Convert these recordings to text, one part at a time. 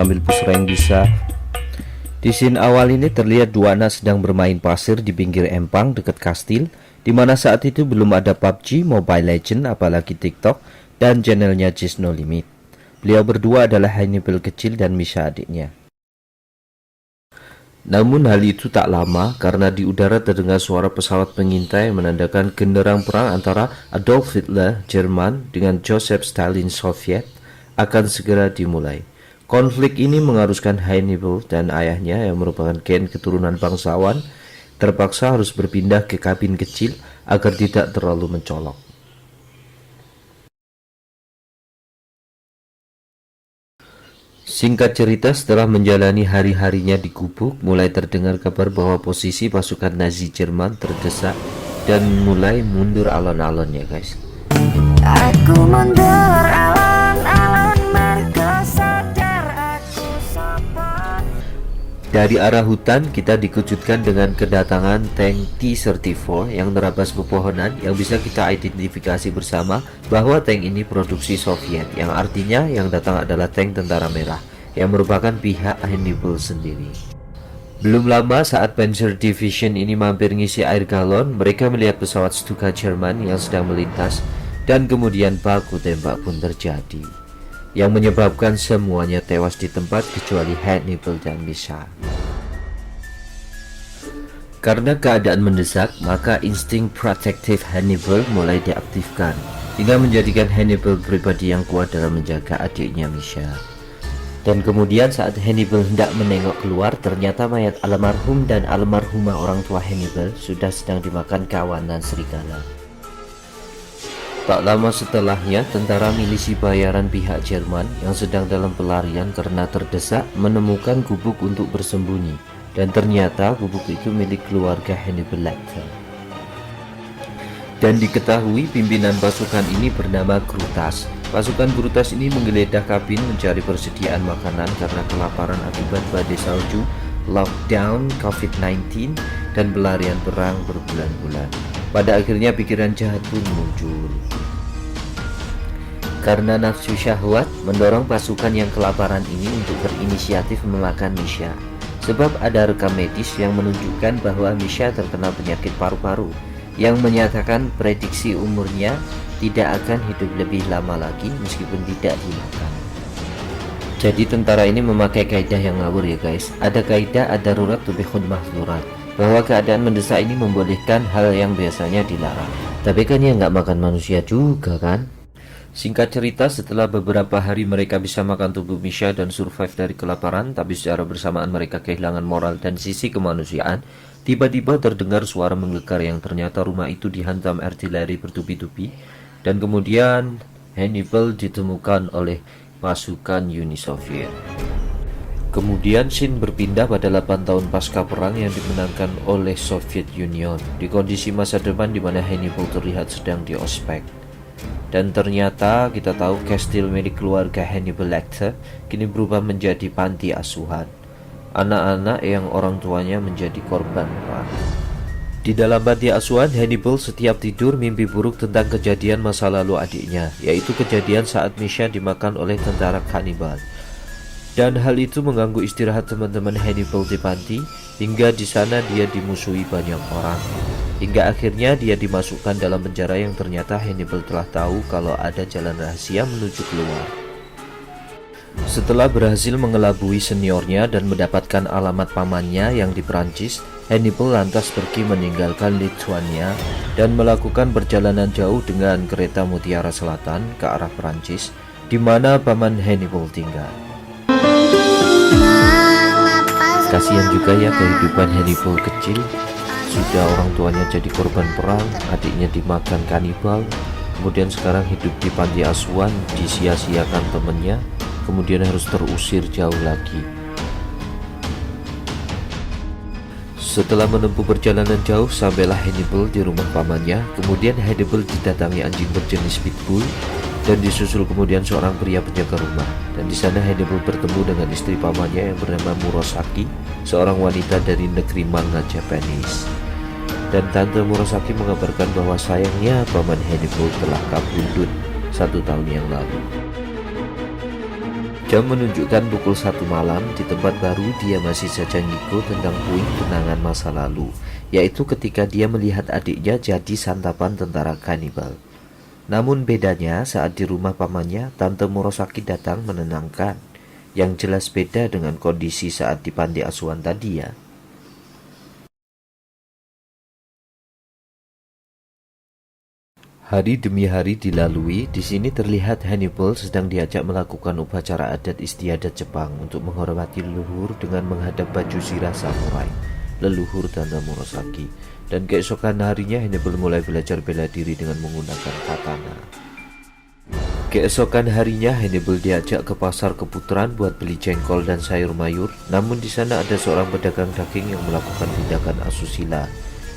ambil pusreng bisa. Di scene awal ini terlihat dua anak sedang bermain pasir di pinggir empang dekat kastil, di mana saat itu belum ada PUBG, Mobile Legend, apalagi TikTok, dan channelnya Just No Limit. Beliau berdua adalah Hannibal kecil dan Misha adiknya. Namun hal itu tak lama karena di udara terdengar suara pesawat pengintai menandakan genderang perang antara Adolf Hitler Jerman dengan Joseph Stalin Soviet akan segera dimulai. Konflik ini mengharuskan Hannibal dan ayahnya yang merupakan gen keturunan bangsawan terpaksa harus berpindah ke kabin kecil agar tidak terlalu mencolok. Singkat cerita, setelah menjalani hari-harinya di gubuk, mulai terdengar kabar bahwa posisi pasukan Nazi Jerman terdesak dan mulai mundur alon-alon ya guys. Aku mundur alon-alon mergo sadar aku sapa. Dari arah hutan kita dikejutkan dengan kedatangan tank T-34 yang nerabas pepohonan yang bisa kita identifikasi bersama bahwa tank ini produksi Soviet, yang artinya yang datang adalah tank tentara merah yang merupakan pihak Hannibal sendiri. Belum lama saat Panzer Division ini mampir ngisi air galon, mereka melihat pesawat Stuka Jerman yang sedang melintas dan kemudian baku tembak pun terjadi yang menyebabkan semuanya tewas di tempat kecuali Hannibal dan Misha. Karena keadaan mendesak, maka insting protektif Hannibal mulai diaktifkan hingga menjadikan Hannibal pribadi yang kuat dalam menjaga adiknya Misha. Dan kemudian saat Hannibal hendak menengok keluar, ternyata mayat almarhum dan almarhumah orang tua Hannibal sudah sedang dimakan kawanan serigala. Tak lama setelahnya, tentara milisi bayaran pihak Jerman yang sedang dalam pelarian karena terdesak menemukan gubuk untuk bersembunyi, dan ternyata gubuk itu milik keluarga Hannibal Lecter. Dan diketahui pimpinan pasukan ini bernama Brutus. Pasukan Brutus ini menggeledah kabin mencari persediaan makanan karena kelaparan akibat badai salju, lockdown, COVID-19, dan pelarian perang berbulan-bulan. Pada akhirnya pikiran jahat pun muncul. Karena nafsu syahwat mendorong pasukan yang kelaparan ini untuk berinisiatif memakan Misha. Sebab ada rekam medis yang menunjukkan bahwa Misha terkena penyakit paru-paru yang menyatakan prediksi umurnya tidak akan hidup lebih lama lagi meskipun tidak dimakan. Jadi tentara ini memakai kaidah yang ngawur ya guys. Ada kaidah ad-darurat tubihul mahzurat, bahwa keadaan mendesak ini membolehkan hal yang biasanya dilarang. Tapi kan ya nggak makan manusia juga kan. Singkat cerita, setelah beberapa hari mereka bisa makan tubuh Misha dan survive dari kelaparan, tapi secara bersamaan mereka kehilangan moral dan sisi kemanusiaan. Tiba-tiba terdengar suara menggelegar yang ternyata rumah itu dihantam artileri bertubi-tubi, dan kemudian Hannibal ditemukan oleh pasukan Uni Soviet. Kemudian scene berpindah pada 8 tahun pasca perang yang dimenangkan oleh Soviet Union, di kondisi masa depan di mana Hannibal terlihat sedang di ospek. Dan ternyata kita tahu kastil milik keluarga Hannibal Lecter kini berubah menjadi panti asuhan anak-anak yang orang tuanya menjadi korban perang. Di dalam panti asuhan, Hannibal setiap tidur mimpi buruk tentang kejadian masa lalu adiknya, yaitu kejadian saat Misha dimakan oleh tentara kanibal. Dan hal itu mengganggu istirahat teman-teman Hannibal di panti, hingga di sana dia dimusuhi banyak orang. Hingga akhirnya dia dimasukkan dalam penjara yang ternyata Hannibal telah tahu kalau ada jalan rahasia menuju keluar. Setelah berhasil mengelabui seniornya dan mendapatkan alamat pamannya yang di Perancis, Hannibal lantas pergi meninggalkan Lithuania dan melakukan perjalanan jauh dengan kereta Mutiara Selatan ke arah Perancis, di mana paman Hannibal tinggal. Kasihan juga ya kehidupan Hannibal kecil. Sudah orang tuanya jadi korban perang, adiknya dimakan kanibal, kemudian sekarang hidup di panti asuhan, disia-siakan temennya, kemudian harus terusir jauh lagi. Setelah menempuh perjalanan jauh, sampailah Hannibal di rumah pamannya. Kemudian Hannibal didatangi anjing berjenis pitbull dan disusul kemudian seorang pria penjaga rumah. Dan di sana Hannibal bertemu dengan istri pamannya yang bernama Murasaki, seorang wanita dari negeri manga Japanese. Dan Tante Murasaki mengabarkan bahwa sayangnya paman Hannibal telah kabundut 1 tahun yang lalu. Jam menunjukkan pukul 1 malam. Di tempat baru dia masih saja ngikut tentang puing kenangan masa lalu, yaitu ketika dia melihat adiknya jadi santapan tentara kanibal. Namun bedanya saat di rumah pamannya, Tante Murosaki datang menenangkan. Yang jelas beda dengan kondisi saat di panti asuhan tadi ya. Hari demi hari dilalui. Di sini terlihat Hannibal sedang diajak melakukan upacara adat istiadat Jepang untuk menghormati leluhur dengan menghadap baju zirah samurai, leluhur Tante Murosaki. Dan keesokan harinya Hannibal mulai belajar bela diri dengan menggunakan katana. Keesokan harinya Hannibal diajak ke pasar keputaran buat beli jengkol dan sayur mayur. Namun di sana ada seorang pedagang daging yang melakukan tindakan asusila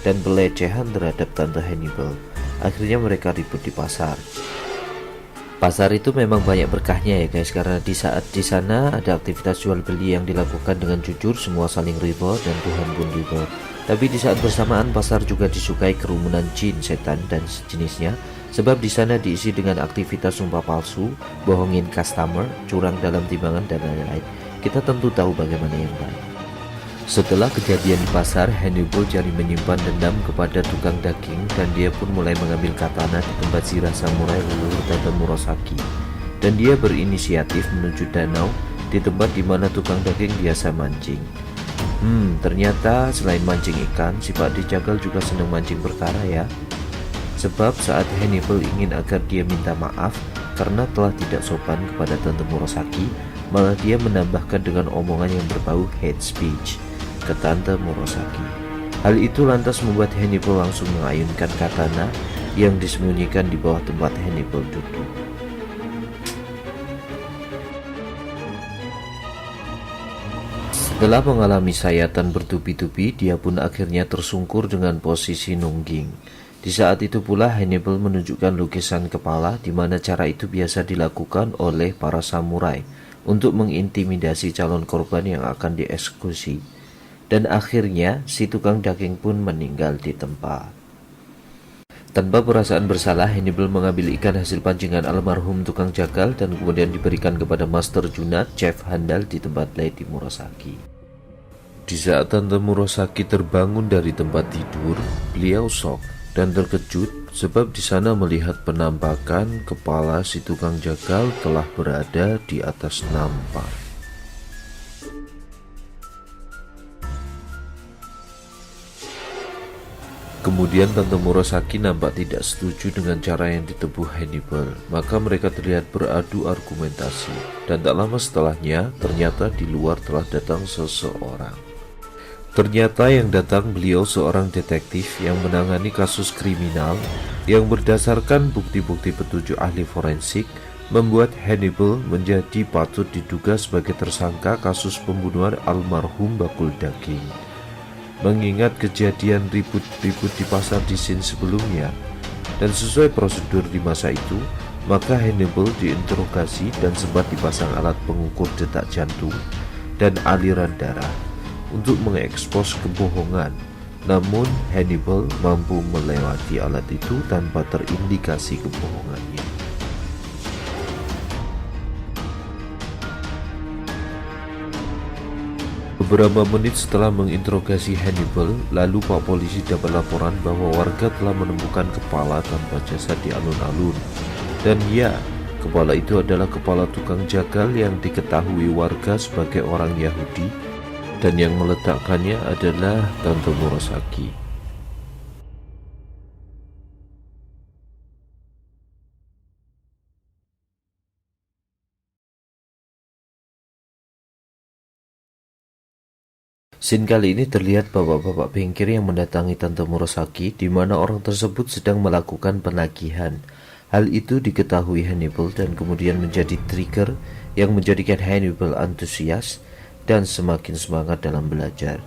dan pelecehan terhadap Tante Hannibal. Akhirnya mereka ribut di pasar. Pasar itu memang banyak berkahnya ya guys, karena di saat di sana ada aktivitas jual beli yang dilakukan dengan jujur, semua saling ridho dan Tuhan pun ridho. Tapi di saat bersamaan pasar juga disukai kerumunan jin, setan dan sejenisnya, sebab di sana diisi dengan aktivitas sumpah palsu, bohongin customer, curang dalam timbangan dan lain-lain. Kita tentu tahu bagaimana yang baik. Setelah kejadian di pasar, Hannibal jadi menyimpan dendam kepada tukang daging dan dia pun mulai mengambil katana di tempat zirah samurai leluhur Tante Murosaki. Dan dia berinisiatif menuju danau di tempat di mana tukang daging biasa mancing. Ternyata selain mancing ikan, si Pak Dijagal juga senang mancing perkara ya. Sebab saat Hannibal ingin agar dia minta maaf karena telah tidak sopan kepada Tante Murosaki, malah dia menambahkan dengan omongan yang berbau hate speech ke Tante Murosaki. Hal itu lantas membuat Hannibal langsung mengayunkan katana yang disembunyikan di bawah tempat Hannibal duduk. Setelah mengalami sayatan bertubi-tubi, dia pun akhirnya tersungkur dengan posisi nungging. Di saat itu pula Hannibal menunjukkan lukisan kepala, di mana cara itu biasa dilakukan oleh para samurai untuk mengintimidasi calon korban yang akan dieksekusi. Dan akhirnya si tukang daging pun meninggal di tempat. Tanpa perasaan bersalah, Hannibal mengambil ikan hasil pancingan almarhum tukang jagal dan kemudian diberikan kepada Master Junat, chef handal di tempat Lady Murosaki. Di saat Tante Murosaki terbangun dari tempat tidur, beliau shock dan terkejut sebab di sana melihat penampakan kepala si tukang jagal telah berada di atas nampan. Kemudian Tante Murosaki nampak tidak setuju dengan cara yang ditempuh Hannibal, maka mereka terlihat beradu argumentasi. Dan tak lama setelahnya, ternyata di luar telah datang seseorang. Ternyata yang datang beliau seorang detektif yang menangani kasus kriminal yang berdasarkan bukti-bukti petunjuk ahli forensik membuat Hannibal menjadi patut diduga sebagai tersangka kasus pembunuhan almarhum bakul daging. Mengingat kejadian ribut-ribut di pasar di scene sebelumnya dan sesuai prosedur di masa itu, maka Hannibal diinterogasi dan sempat dipasang alat pengukur detak jantung dan aliran darah untuk mengekspos kebohongan. Namun Hannibal mampu melewati alat itu tanpa terindikasi kebohongannya. Beberapa menit setelah menginterogasi Hannibal, lalu Pak Polisi dapat laporan bahwa warga telah menemukan kepala tanpa jasad di alun-alun. Dan ya, kepala itu adalah kepala tukang jagal yang diketahui warga sebagai orang Yahudi, dan yang meletakkannya adalah Tante Murosaki. Scene kali ini terlihat bapak-bapak bengkel yang mendatangi Tante Murosaki, di mana orang tersebut sedang melakukan penagihan. Hal itu diketahui Hannibal dan kemudian menjadi trigger yang menjadikan Hannibal antusias dan semakin semangat dalam belajar.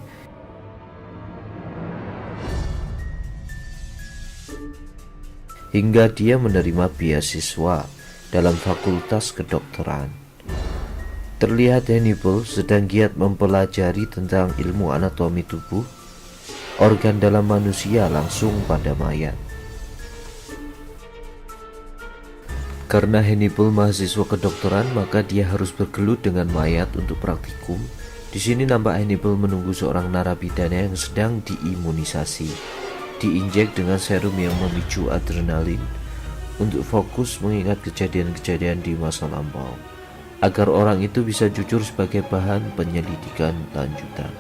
Hingga dia menerima beasiswa dalam fakultas kedokteran. Terlihat Hannibal sedang giat mempelajari tentang ilmu anatomi tubuh, organ dalam manusia langsung pada mayat. Karena Hannibal mahasiswa kedokteran, maka dia harus bergelut dengan mayat untuk praktikum. Di sini nampak Hannibal menunggu seorang narapidana yang sedang diimunisasi, diinjek dengan serum yang memicu adrenalin untuk fokus mengingat kejadian-kejadian di masa lampau, agar orang itu bisa jujur sebagai bahan penyelidikan lanjutan.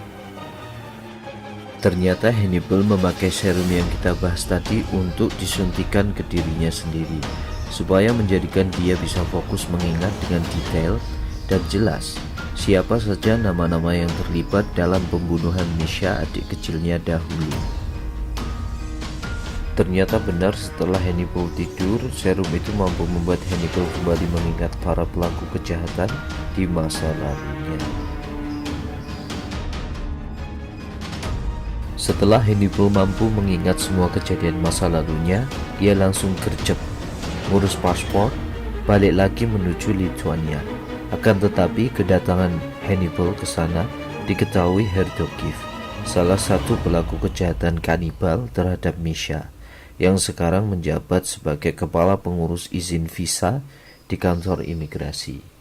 Ternyata Hannibal memakai serum yang kita bahas tadi untuk disuntikan ke dirinya sendiri, supaya menjadikan dia bisa fokus mengingat dengan detail dan jelas siapa saja nama-nama yang terlibat dalam pembunuhan Misha adik kecilnya dahulu. Ternyata benar, setelah Hannibal tidur, serum itu mampu membuat Hannibal kembali mengingat para pelaku kejahatan di masa lalunya. Setelah Hannibal mampu mengingat semua kejadian masa lalunya, dia langsung gercep, ngurus paspor, balik lagi menuju Lithuania. Akan tetapi kedatangan Hannibal ke sana diketahui Herdokiv, salah satu pelaku kejahatan kanibal terhadap Misha, yang sekarang menjabat sebagai kepala pengurus izin visa di kantor imigrasi.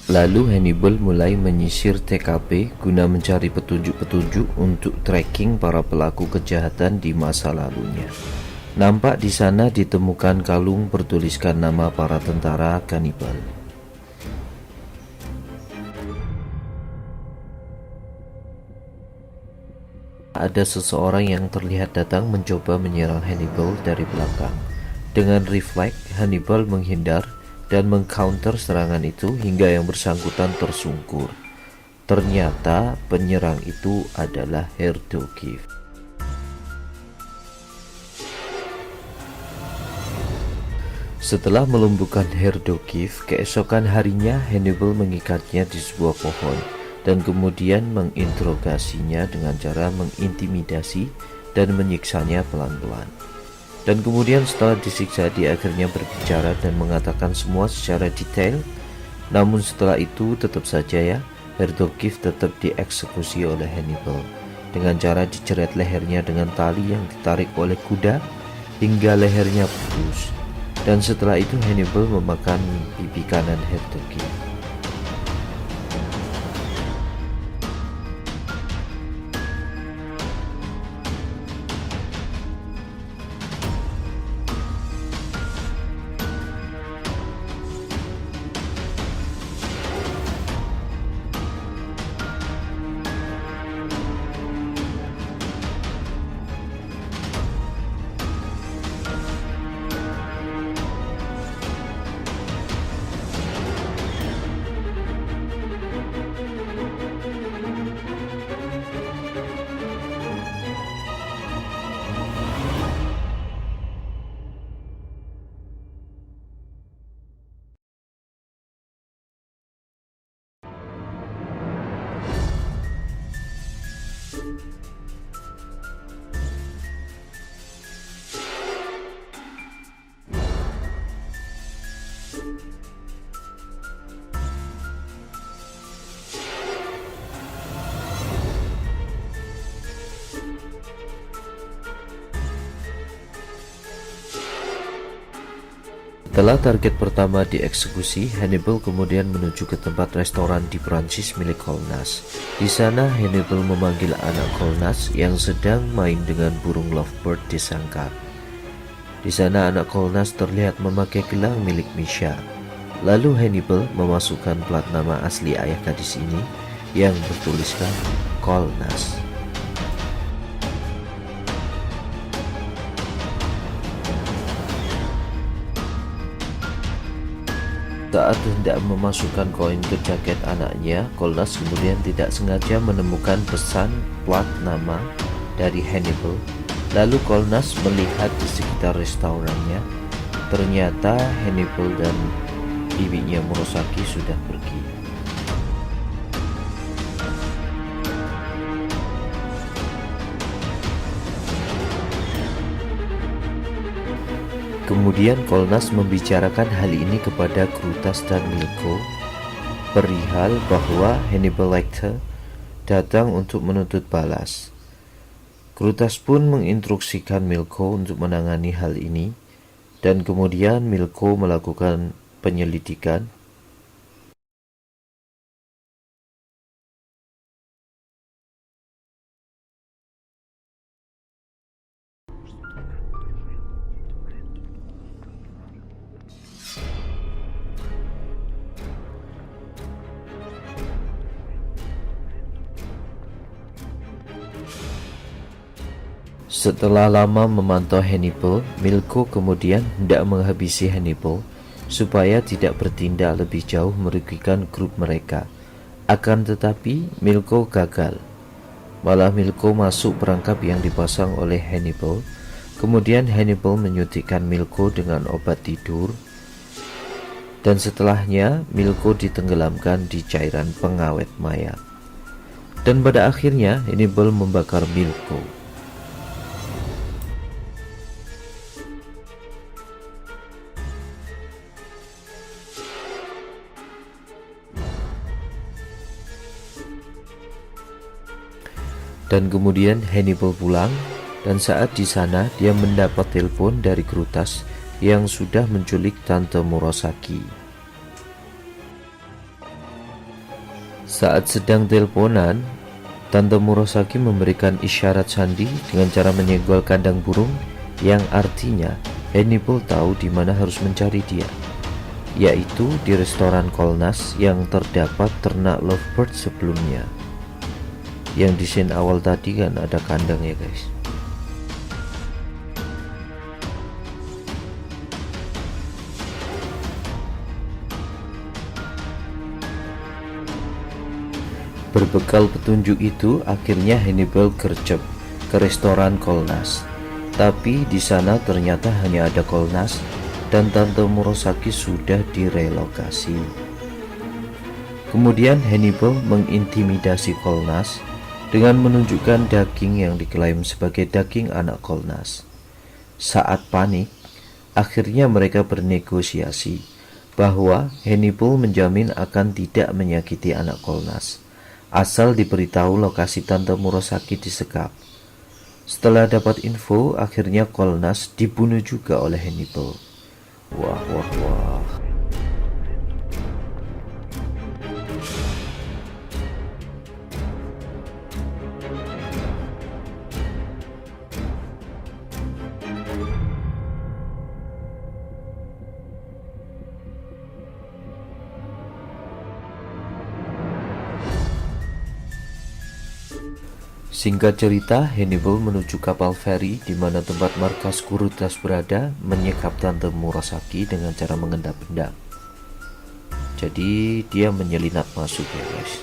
Lalu Hannibal mulai menyisir TKP guna mencari petunjuk-petunjuk untuk tracking para pelaku kejahatan di masa lalunya. Nampak di sana ditemukan kalung bertuliskan nama para tentara kanibal. Ada seseorang yang terlihat datang mencoba menyerang Hannibal dari belakang. Dengan refleks, Hannibal menghindar dan mengcounter serangan itu hingga yang bersangkutan tersungkur. Ternyata penyerang itu adalah Herdokiv. Setelah melumpuhkan Herdokiv, keesokan harinya Hannibal mengikatnya di sebuah pohon dan kemudian menginterogasinya dengan cara mengintimidasi dan menyiksanya pelan-pelan. Dan kemudian setelah disiksa, dia akhirnya berbicara dan mengatakan semua secara detail. Namun setelah itu tetap saja ya, Herdokiv tetap dieksekusi oleh Hannibal dengan cara dijerat lehernya dengan tali yang ditarik oleh kuda hingga lehernya putus. Dan setelah itu Hannibal memakan pipi kanan Herdokiv. Setelah target pertama dieksekusi, Hannibal kemudian menuju ke tempat restoran di Prancis milik Kolnas. Di sana Hannibal memanggil anak Kolnas yang sedang main dengan burung lovebird di sangkar. Di sana anak Kolnas terlihat memakai gelang milik Misha. Lalu Hannibal memasukkan plat nama asli ayah gadis ini yang bertuliskan Kolnas. Saat hendak memasukkan koin ke jaket anaknya, Kolnas kemudian tidak sengaja menemukan pesan plat nama dari Hannibal. Lalu Kolnas melihat di sekitar restorannya. Ternyata Hannibal dan ibunya Murasaki sudah pergi. Kemudian Kolnas membicarakan hal ini kepada Brutus dan Milko perihal bahwa Hannibal Lecter datang untuk menuntut balas. Brutus pun menginstruksikan Milko untuk menangani hal ini, dan kemudian Milko melakukan penyelidikan. Setelah lama memantau Hannibal, Milko kemudian hendak menghabisi Hannibal supaya tidak bertindak lebih jauh merugikan grup mereka. Akan tetapi Milko gagal. Malah Milko masuk perangkap yang dipasang oleh Hannibal. Kemudian Hannibal menyuntikkan Milko dengan obat tidur, dan setelahnya Milko ditenggelamkan di cairan pengawet mayat. Dan pada akhirnya Hannibal membakar Milko. Dan kemudian Hannibal pulang, dan saat di sana dia mendapat telepon dari Brutus yang sudah menculik Tante Murasaki. Saat sedang teleponan, Tante Murasaki memberikan isyarat sandi dengan cara menyenggol kandang burung, yang artinya Hannibal tahu di mana harus mencari dia, yaitu di restoran Kolnas yang terdapat ternak lovebird sebelumnya. Yang di scene awal tadi kan ada kandang ya guys. Berbekal petunjuk itu, akhirnya Hannibal gercep ke restoran Kolnas. Tapi di sana ternyata hanya ada Kolnas dan Tante Murasaki sudah direlokasi. Kemudian Hannibal mengintimidasi Kolnas dengan menunjukkan daging yang diklaim sebagai daging anak Kolnas. Saat panik, akhirnya mereka bernegosiasi bahwa Hannibal menjamin akan tidak menyakiti anak Kolnas, asal diberitahu lokasi Tante Murasaki disekap. Setelah dapat info, akhirnya Kolnas dibunuh juga oleh Hannibal. Wah. Singkat cerita, Hannibal menuju kapal feri di mana tempat markas Brutus berada, menyekap Tante Murasaki dengan cara mengendap-endap. Jadi dia menyelinap masuk ya guys.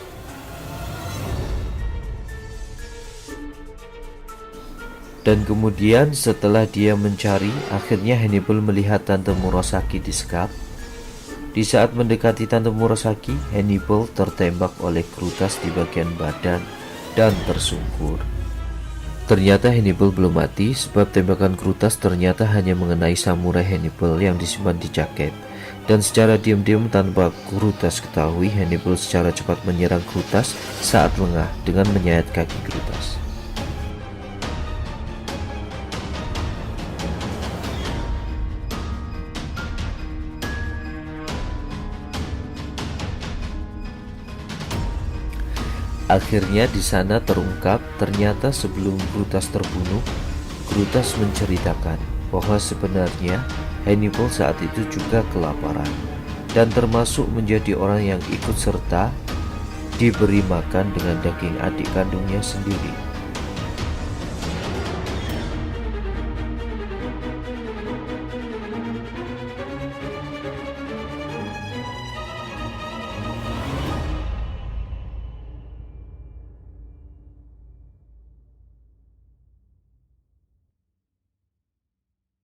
Dan kemudian setelah dia mencari, akhirnya Hannibal melihat Tante Murasaki disekap. Di saat mendekati Tante Murasaki, Hannibal tertembak oleh Brutus di bagian badan dan tersungkur. Ternyata Hannibal belum mati, sebab tembakan Brutus ternyata hanya mengenai samurai Hannibal yang disimpan di jaket. Dan secara diam-diam tanpa Brutus ketahui, Hannibal secara cepat menyerang Brutus saat lengah dengan menyayat kaki Brutus. Akhirnya di sana terungkap ternyata sebelum Brutus terbunuh, Brutus menceritakan bahwa sebenarnya Hannibal saat itu juga kelaparan dan termasuk menjadi orang yang ikut serta diberi makan dengan daging adik kandungnya sendiri.